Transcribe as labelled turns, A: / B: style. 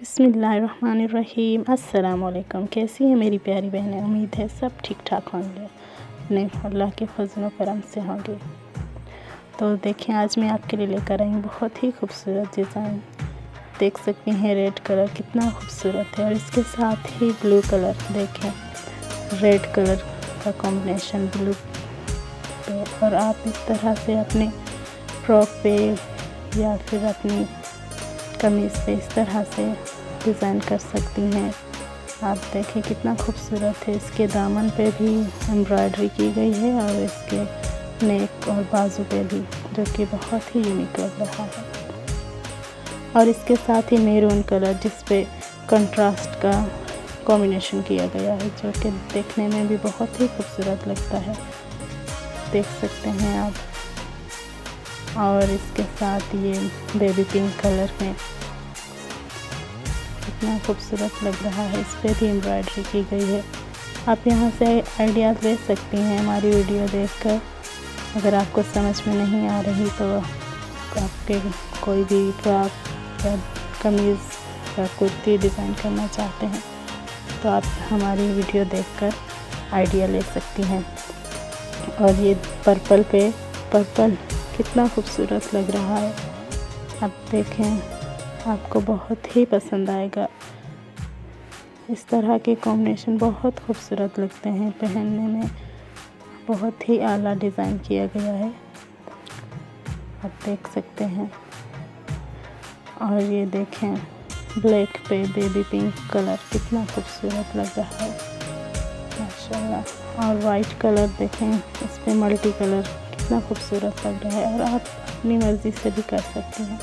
A: बिस्मिल्लाहिर्रहमानिर्रहीम। अस्सलामुअलैकुम। कैसी है मेरी प्यारी बहनें? उम्मीद है सब ठीक ठाक होंगे, अपने अल्लाह के फजल करम से होंगे। तो देखें, आज मैं आपके लिए लेकर आई हूँ बहुत ही खूबसूरत डिज़ाइन। देख सकती हैं रेड कलर कितना खूबसूरत है और इसके साथ ही ब्लू कलर। देखें, रेड कलर का कॉम्बिनेशन ब्लू पे, और आप इस तरह से अपने फ्रॉक पे या फिर अपनी कमीज़ पे इस तरह से डिज़ाइन कर सकती हैं। आप देखें कितना खूबसूरत है। इसके दामन पे भी एम्ब्रॉयडरी की गई है और इसके नेक और बाजू पे भी, जो कि बहुत ही यूनिक लग रहा है। और इसके साथ ही मैरून कलर जिस पे कंट्रास्ट का कॉम्बिनेशन किया गया है, जो कि देखने में भी बहुत ही खूबसूरत लगता है, देख सकते हैं आप। और इसके साथ ये बेबी पिंक कलर में कितना खूबसूरत लग रहा है। इस पे भी एम्ब्रॉयडरी की गई है। आप यहाँ से आइडियाज़ ले सकती हैं हमारी वीडियो देखकर। अगर आपको समझ में नहीं आ रही तो आपके कोई भी फ्रॉक या कमीज़ या कुर्ती डिज़ाइन करना चाहते हैं तो आप हमारी वीडियो देखकर आइडिया ले सकती हैं। और ये पर्पल कितना खूबसूरत लग रहा है। आप देखें, आपको बहुत ही पसंद आएगा। इस तरह के कॉम्बिनेशन बहुत खूबसूरत लगते हैं, पहनने में बहुत ही आला डिज़ाइन किया गया है, आप देख सकते हैं। और ये देखें, ब्लैक पे बेबी पिंक कलर कितना खूबसूरत लग रहा है, माशाल्लाह। और वाइट कलर देखें, इस पे मल्टी कलर कितना खूबसूरत लग रहा है। और आप अपनी मर्ज़ी से भी कर सकते हैं।